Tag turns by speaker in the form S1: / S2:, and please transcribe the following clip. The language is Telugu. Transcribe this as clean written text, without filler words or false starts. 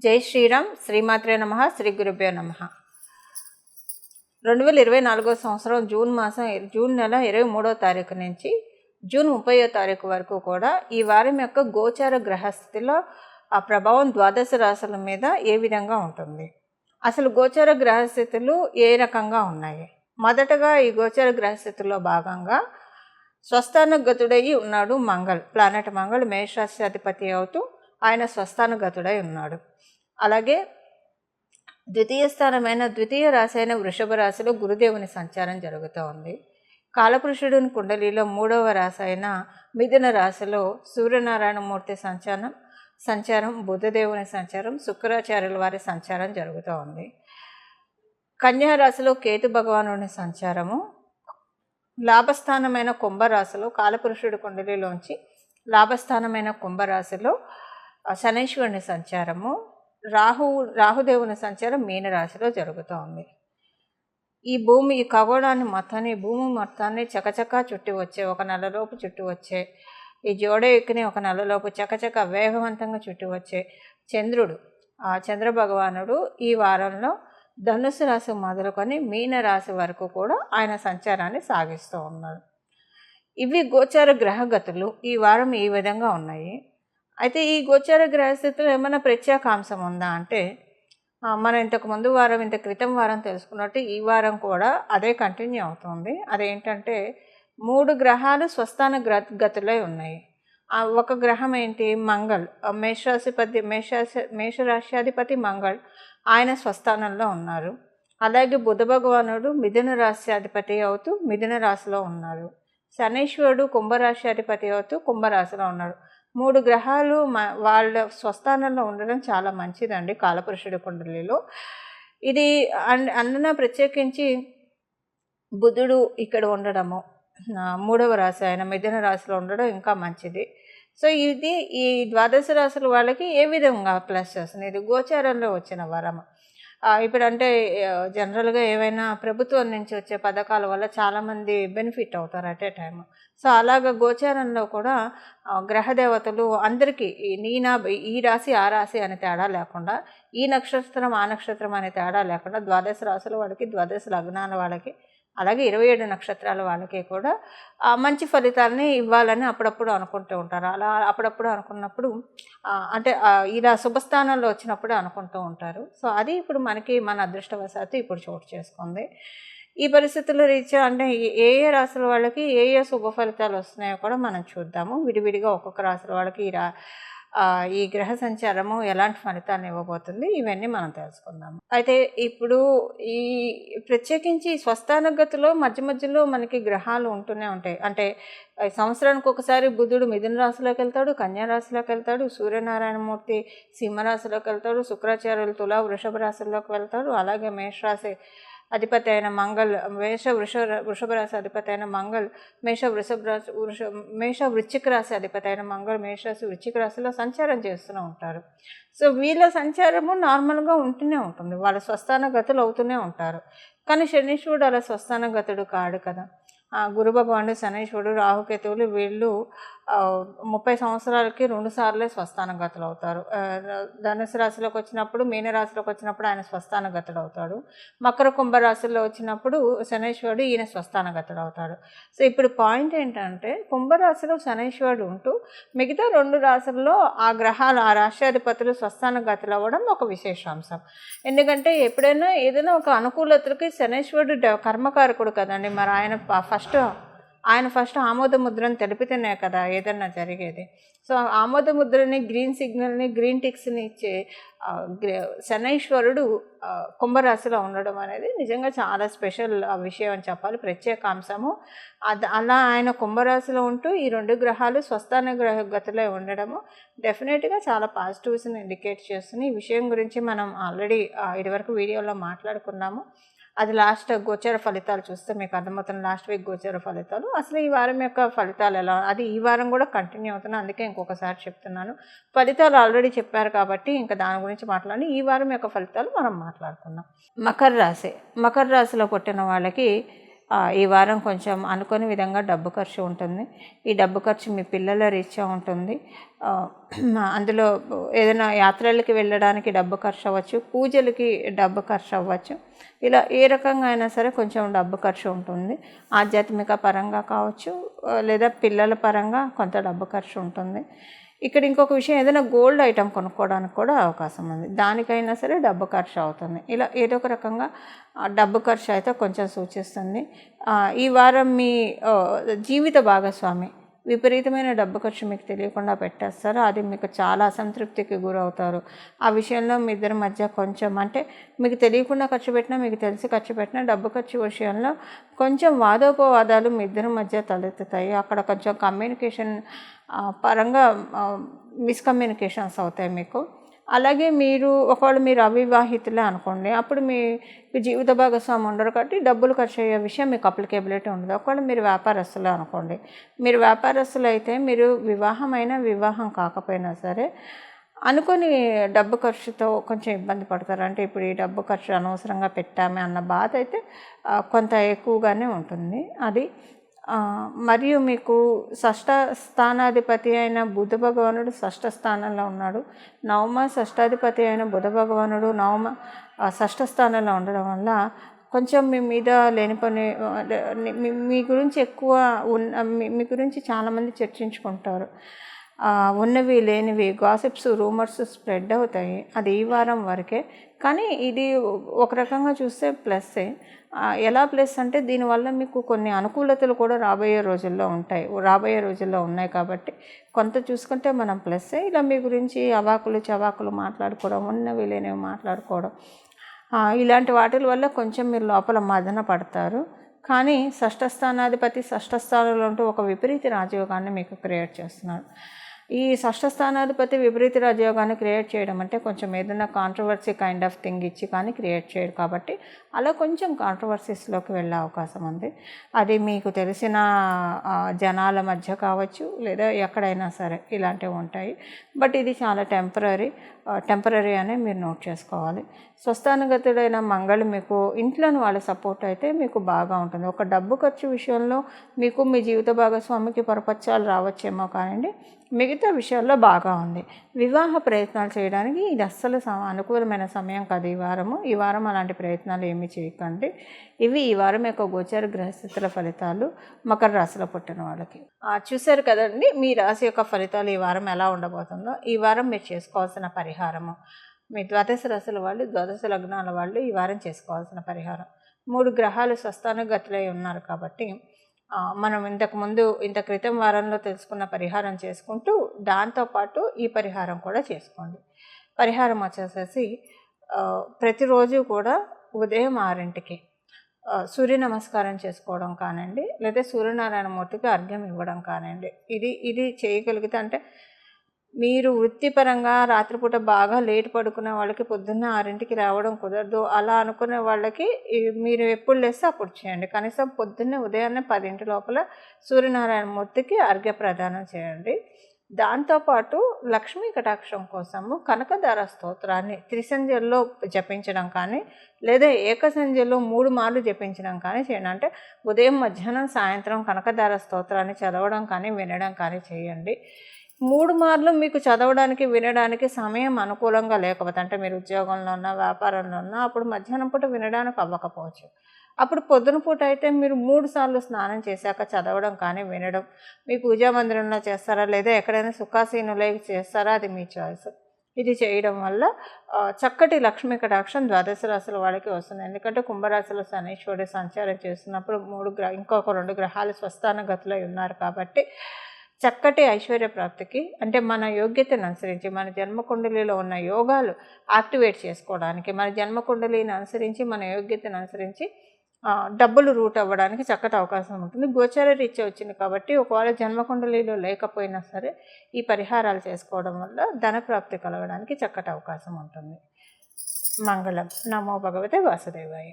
S1: జై శ్రీరామ్. శ్రీమాత్రే నమః. శ్రీ గురుభ్యో నమః. 2024 సంవత్సరం జూన్ నెల 23వ తారీఖు నుంచి జూన్ 30వ తారీఖు వరకు కూడా ఈ వారం యొక్క గోచార గ్రహస్థితిలో ఆ ప్రభావం ద్వాదశ రాశుల మీద ఏ విధంగా ఉంటుంది, అసలు గోచార గ్రహస్థితులు ఏ రకంగా ఉన్నాయి. మొదటగా ఈ గోచార గ్రహస్థితుల్లో భాగంగా స్వస్థానగతుడై ఉన్నాడు ప్లానెట్ మంగళ్ మేషరాశి అధిపతి అవుతూ ఆయన స్వస్థానగతుడై ఉన్నాడు. అలాగే ద్వితీయ రాశి అయిన వృషభ రాశిలో గురుదేవుని సంచారం జరుగుతూ ఉంది. కాలపురుషుడిని కుండలిలో 3వ రాశి అయిన మిథున రాశిలో సూర్యనారాయణమూర్తి సంచారం బుధదేవుని సంచారం, శుక్రాచార్యుల వారి సంచారం జరుగుతూ ఉంది. కన్యా రాశిలో కేతు భగవానుని సంచారము, లాభస్థానమైన కుంభరాశిలో కాలపురుషుడి కుండలిలోంచి లాభస్థానమైన కుంభరాశిలో శనైశ్వరుని సంచారము, రాహుదేవుని సంచారం మీనరాశిలో జరుగుతూ ఉంది. ఈ ఖగోళాన్ని భూమి మొత్తాన్ని చకచకా చుట్టి వచ్చే, ఒక నెలలోపు చుట్టి వచ్చే, ఈ జోడేక్కుని ఒక నెలలోపు చకచక వేగవంతంగా చుట్టి వచ్చే చంద్రుడు, ఆ చంద్ర భగవానుడు ఈ వారంలో ధనుసు రాశి మొదలుకొని మీనరాశి వరకు కూడా ఆయన సంచారాన్ని సాగిస్తూ ఉన్నాడు. ఇవి గోచార గ్రహగతులు ఈ వారం ఈ విధంగా ఉన్నాయి. అయితే ఈ గోచార గ్రహస్థితులు ఏమైనా ప్రత్యేకాంశం ఉందా అంటే, మనం ఇంత క్రితం వారం తెలుసుకున్నట్టు ఈ వారం కూడా అదే కంటిన్యూ అవుతుంది. అదేంటంటే 3 గ్రహాలు స్వస్థాన గతులై ఉన్నాయి. ఒక గ్రహం ఏంటి, మంగళ్, మేషరాశ్యాధిపతి మంగళ్, ఆయన స్వస్థానంలో ఉన్నారు. అలాగే బుధ భగవానుడు మిథున రాశి అధిపతి అవుతూ మిథున రాశిలో ఉన్నారు. శనీశ్వరుడు కుంభరాశి అధిపతి అవుతూ కుంభరాశిలో ఉన్నాడు. 3 గ్రహాలు వాళ్ళ స్వస్థానంలో ఉండడం చాలా మంచిదండి కాలపురుషుడి కుండలిలో. ఇది అందున ప్రత్యేకించి బుధుడు ఇక్కడ ఉండడము, 3వ రాశి ఆయన మిథున రాశిలో ఉండడం ఇంకా మంచిది. సో ఇది ఈ ద్వాదశ రాశుల వాళ్ళకి ఏ విధంగా ప్లస్ చేస్తుంది, ఇది గోచారంలో వచ్చిన వరం. ఇప్పుడంటే జనరల్గా ఏవైనా ప్రభుత్వం నుంచి వచ్చే పథకాల వల్ల చాలామంది బెనిఫిట్ అవుతారు అట్ ఏ టైం. సో అలాగ గోచారంలో కూడా గ్రహదేవతలు అందరికీ ఈ రాశి ఆ రాశి అనే తేడా లేకుండా, ఈ నక్షత్రం ఆ నక్షత్రం అనే తేడా లేకుండా ద్వాదశ రాశుల వాళ్ళకి, ద్వాదశ లగ్నాల వాళ్ళకి, అలాగే 27 నక్షత్రాల వాళ్ళకి కూడా మంచి ఫలితాలని ఇవ్వాలని అప్పుడప్పుడు అనుకుంటూ ఉంటారు. అలా అప్పుడప్పుడు అనుకున్నప్పుడు అంటే ఇలా శుభస్థానంలో వచ్చినప్పుడు అనుకుంటూ ఉంటారు. సో అది ఇప్పుడు మన అదృష్టవశాత్తు ఇప్పుడు చోటు చేసుకుంది. ఈ పరిస్థితుల రీత్యా అంటే ఏ రాశుల వాళ్ళకి ఏ శుభ ఫలితాలు వస్తున్నాయో కూడా మనం చూద్దాము. విడివిడిగా ఒక్కొక్క రాశుల వాళ్ళకి ఈ గ్రహ సంచారము ఎలాంటి ఫలితాలను ఇవ్వబోతుంది, ఇవన్నీ మనం తెలుసుకుందాము. అయితే ఇప్పుడు ఈ ప్రత్యేకించి స్వస్థానగతిలో మధ్యలో మనకి గ్రహాలు ఉంటూనే ఉంటాయి. అంటే సంవత్సరానికి ఒకసారి బుధుడు మిథున రాశిలోకి వెళ్తాడు, కన్యా రాశిలోకి వెళ్తాడు, సూర్యనారాయణమూర్తి సింహరాశిలోకి వెళ్తాడు, శుక్రాచార్యులు తుల వృషభ రాశిలోకి వెళ్తాడు, అలాగే మేషరాశి అధిపతి అయిన మంగళ్ వృషభ రాశి అధిపతి అయిన మంగళ్ మేష వృశ్చిక రాశి అధిపతి అయిన మంగళ్ మేషరాశి వృశ్చిక రాశిలో సంచారం చేస్తూ ఉంటారు. సో వీళ్ళ సంచారము నార్మల్గా ఉంటూనే ఉంటుంది, వాళ్ళ స్వస్థాన గతులు అవుతూనే ఉంటారు. కానీ శనీశ్వరుడు అలా స్వస్థాన గతుడు కాడు కదా. గురు భగవానుడు, శనీశ్వరుడు, రాహుకేతువులు వీళ్ళు 30 సంవత్సరాలకి 2 సార్లే స్వస్థానగతులు అవుతారు. ధనుసు రాశిలోకి వచ్చినప్పుడు, మీనరాశిలోకి వచ్చినప్పుడు ఆయన స్వస్థానగతుడు అవుతాడు. మకర కుంభరాశిలో వచ్చినప్పుడు శనీశ్వరుడు ఈయన స్వస్థానగతుడు అవుతాడు. సో ఇప్పుడు పాయింట్ ఏంటంటే, కుంభరాశిలో శనీశ్వరుడు ఉంటూ మిగతా 2 రాశుల్లో ఆ గ్రహాలు, ఆ రాశ్యాధిపతులు స్వస్థానగతులు అవ్వడం ఒక విశేషాంశం. ఎందుకంటే ఎప్పుడైనా ఏదైనా ఒక అనుకూలతలకి శనీశ్వరుడు కర్మకారకుడు కదండి. మరి ఆయన ఫస్ట్ ఆమోద ముద్రను తెలిపితేనే కదా ఏదన్నా జరిగేది. సో ఆమోద ముద్రని, గ్రీన్ సిగ్నల్ని, గ్రీన్ టిక్స్ని ఇచ్చే శనైశ్వరుడు కుంభరాశిలో ఉండడం అనేది నిజంగా చాలా స్పెషల్ విషయం అని చెప్పాలి, ప్రత్యేకాంశము. అలా ఆయన కుంభరాశిలో ఉంటూ ఈ 2 గ్రహాలు స్వస్థాన గతిలో ఉండడము డెఫినెట్గా చాలా పాజిటివ్స్ని ఇండికేట్ చేస్తుంది. ఈ విషయం గురించి మనం ఆల్రెడీ ఇదివరకు వీడియోలో మాట్లాడుకున్నాము. అది లాస్ట్ గోచర ఫలితాలు చూస్తే మీకు అర్థమవుతుంది, లాస్ట్ వీక్ గోచర ఫలితాలు. అసలు ఈ వారం యొక్క ఫలితాలు ఎలా, అది ఈ వారం కూడా కంటిన్యూ అవుతున్నాయి, అందుకే ఇంకొకసారి చెప్తున్నాను. ఫలితాలు ఆల్రెడీ చెప్పారు కాబట్టి ఇంకా దాని గురించి మాట్లాడి ఈ వారం యొక్క ఫలితాలు మనం మాట్లాడుకుందాం. మకర రాశిలో పుట్టిన వాళ్ళకి ఈ వారం కొంచెం అనుకోని విధంగా డబ్బు ఖర్చు ఉంటుంది. ఈ డబ్బు ఖర్చు మీ పిల్లల రీత్యా ఉంటుంది. అందులో ఏదైనా యాత్రలకి వెళ్ళడానికి డబ్బు ఖర్చు అవ్వచ్చు, పూజలకి డబ్బు ఖర్చు అవ్వచ్చు. ఇలా ఏ రకంగా అయినా సరే కొంచెం డబ్బు ఖర్చు ఉంటుంది. ఆధ్యాత్మిక పరంగా కావచ్చు, లేదా పిల్లల పరంగా కొంత డబ్బు ఖర్చు ఉంటుంది. ఇక్కడ ఇంకొక విషయం, ఏదైనా గోల్డ్ ఐటెం కొనుక్కోవడానికి కూడా అవకాశం ఉంది. దానికైనా సరే డబ్బు ఖర్చు అవుతుంది. ఇలా ఏదో ఒక రకంగా డబ్బు ఖర్చు అయితే కొంచెం సూచిస్తుంది. ఈ వారం మీ జీవిత భాగస్వామి విపరీతమైన డబ్బు ఖర్చు మీకు తెలియకుండా పెట్టేస్తారు. అది మీకు చాలా అసంతృప్తికి గురవుతారు. ఆ విషయంలో మీ ఇద్దరి మధ్య కొంచెం, అంటే మీకు తెలియకుండా ఖర్చు పెట్టినా, మీకు తెలిసి ఖర్చు పెట్టినా, డబ్బు ఖర్చు విషయంలో కొంచెం వాదోపవాదాలు మీ ఇద్దరి మధ్య తలెత్తుతాయి. అక్కడ కొంచెం కమ్యూనికేషన్ పరంగా మిస్కమ్యూనికేషన్స్ అవుతాయి మీకు. అలాగే ఒకవేళ మీరు అవివాహితులే అనుకోండి, అప్పుడు మీ జీవిత భాగస్వామి ఉండరు కాబట్టి డబ్బులు ఖర్చు అయ్యే విషయం మీకు అప్లికేబిలిటీ ఉండదు. ఒకవేళ మీరు వ్యాపారస్తులే అనుకోండి, మీరు వ్యాపారస్తులు అయితే మీరు వివాహం కాకపోయినా సరే అనుకొని డబ్బు ఖర్చుతో కొంచెం ఇబ్బంది పడతారు. అంటే ఇప్పుడు ఈ డబ్బు ఖర్చు అనవసరంగా పెట్టామే అన్న బాధ అయితే కొంత ఎక్కువగానే ఉంటుంది. అది మరియు మీకు షష్ఠ స్థానాధిపతి అయిన బుధ భగవానుడు షష్ఠ స్థానంలో ఉన్నాడు. నవమ షష్ఠాధిపతి అయిన బుధ భగవానుడు షష్ఠ స్థానంలో ఉండడం వల్ల కొంచెం మీ మీద లేనిపోని మీ గురించి ఎక్కువ మీ గురించి చాలామంది చర్చించుకుంటారు. ఉన్నవి లేనివి గాసిప్స్, రూమర్స్ స్ప్రెడ్ అవుతాయి. అది ఈ వారం వరకే. కానీ ఇది ఒక రకంగా చూస్తే ప్లస్సే. ఎలా ప్లస్ అంటే దీనివల్ల మీకు కొన్ని అనుకూలతలు కూడా రాబోయే రోజుల్లో ఉన్నాయి కాబట్టి కొంత చూసుకుంటే మనం ప్లస్సే. ఇలా మీ గురించి అవాకులు చవాకులు మాట్లాడుకోవడం, ఉన్నవి లేనివి మాట్లాడుకోవడం, ఇలాంటి వాటి వల్ల కొంచెం మీరు లోపల మదన పడతారు. కానీ షష్ఠ స్థానాధిపతి షష్ఠ స్థానంలో ఉంటూ ఒక విపరీత రాజయోగాన్ని మీకు క్రియేట్ చేస్తున్నాడు. ఈ షష్ఠ స్థానాధిపతి విపరీత రాజయోగాన్ని క్రియేట్ చేయడం అంటే కొంచెం ఏదైనా కాంట్రవర్సీ కైండ్ ఆఫ్ థింగ్ ఇచ్చి కానీ క్రియేట్ చేయడు కాబట్టి అలా కొంచెం కాంట్రవర్సీస్లోకి వెళ్ళే అవకాశం ఉంది. అది మీకు తెలిసిన జనాల మధ్య కావచ్చు, లేదా ఎక్కడైనా సరే ఇలాంటివి ఉంటాయి. బట్ ఇది చాలా టెంపరీ అనే మీరు నోట్ చేసుకోవాలి. స్వస్థానగతుడైన మంగళ మీకు ఇంట్లోని వాళ్ళ సపోర్ట్ అయితే మీకు బాగా ఉంటుంది. ఒక డబ్బు ఖర్చు విషయంలో మీకు మీ జీవిత భాగస్వామికి పరపత్యాలు రావచ్చేమో కానివ్వండి, మిగతా విషయాల్లో బాగా ఉంది. వివాహ ప్రయత్నాలు చేయడానికి ఇది అస్సలు అనుకూలమైన సమయం కాదు ఈ వారం అలాంటి ప్రయత్నాలు ఏమీ చేయకండి. ఇవి ఈ వారం యొక్క గోచార గ్రహస్థితుల ఫలితాలు మకర రాశిలో పుట్టిన వాళ్ళకి. చూశారు కదండి మీ రాశి యొక్క ఫలితాలు ఈ వారం ఎలా ఉండబోతుందో. ఈ వారం మీరు చేసుకోవాల్సిన పరిహారము, మీ ద్వాదశ రాశుల వాళ్ళు, ద్వాదశ లగ్నాల వాళ్ళు ఈ వారం చేసుకోవాల్సిన పరిహారం, 3 గ్రహాలు స్వస్థానగతులై ఉన్నారు కాబట్టి మనం ఇంత క్రితం వారంలో తెలుసుకున్న పరిహారం చేసుకుంటూ దాంతోపాటు ఈ పరిహారం కూడా చేసుకోండి. పరిహారం వచ్చేసేసి ప్రతిరోజు కూడా ఉదయం 6ంటికి సూర్య నమస్కారం చేసుకోవడం కానివ్వండి, లేదా సూర్యనారాయణ మూర్తికి అర్ఘ్యం ఇవ్వడం కానివ్వండి. ఇది చేయగలిగితే, అంటే మీరు వృత్తిపరంగా రాత్రిపూట బాగా లేట్ పడుకునే వాళ్ళకి పొద్దున్న 6ంటికి రావడం కుదరదు. అలా అనుకునే వాళ్ళకి మీరు ఎప్పుడు లేస్తే అప్పుడు చేయండి. కనీసం పొద్దున్నే ఉదయాన్నే 10 లోపల సూర్యనారాయణ మూర్తికి అర్ఘ్య ప్రదానం చేయండి. దాంతోపాటు లక్ష్మీ కటాక్షం కోసము కనకదార స్తోత్రాన్ని త్రిసంధ్యల్లో జపించడం కానీ, లేదా ఏకసంధ్యలో 3 మార్లు జపించడం కానీ చేయండి. అంటే ఉదయం, మధ్యాహ్నం, సాయంత్రం కనకదార స్తోత్రాన్ని చదవడం కానీ వినడం కానీ చేయండి. 3 మార్లు మీకు చదవడానికి వినడానికి సమయం అనుకూలంగా లేకపోతే, అంటే మీరు ఉద్యోగంలో ఉన్నా, వ్యాపారంలో ఉన్నా, అప్పుడు మధ్యాహ్నం పూట వినడానికి అవ్వకపోవచ్చు. అప్పుడు పొద్దున పూట అయితే మీరు 3 సార్లు స్నానం చేశాక చదవడం కానీ వినడం, మీ పూజా మందిరంలో చేస్తారా లేదా ఎక్కడైనా సుఖాసీనులై చేస్తారా, అది మీ చాయిస్. ఇది చేయడం వల్ల చక్కటి లక్ష్మీ కటాక్షం ద్వాదశ రాశుల వాళ్ళకి వస్తుంది. ఎందుకంటే కుంభరాశిలో శనీశ్వరుడు సంచారం చేస్తున్నప్పుడు ఇంకొక 2 గ్రహాలు స్వస్థానగతులై ఉన్నారు కాబట్టి చక్కటి ఐశ్వర్య ప్రాప్తికి, అంటే మన యోగ్యతను అనుసరించి, మన జన్మకుండలిలో ఉన్న యోగాలు యాక్టివేట్ చేసుకోవడానికి, మన జన్మకుండలిని అనుసరించి, మన యోగ్యతను అనుసరించి డబ్బులు రూట్ అవ్వడానికి చక్కటి అవకాశం ఉంటుంది. గోచార రీత్యా వచ్చింది కాబట్టి ఒకవేళ జన్మకుండలిలో లేకపోయినా సరే ఈ పరిహారాలు చేసుకోవడం వల్ల ధనప్రాప్తి కలగడానికి చక్కటి అవకాశం ఉంటుంది. మంగళం. నమో భగవతే వాసుదేవాయ.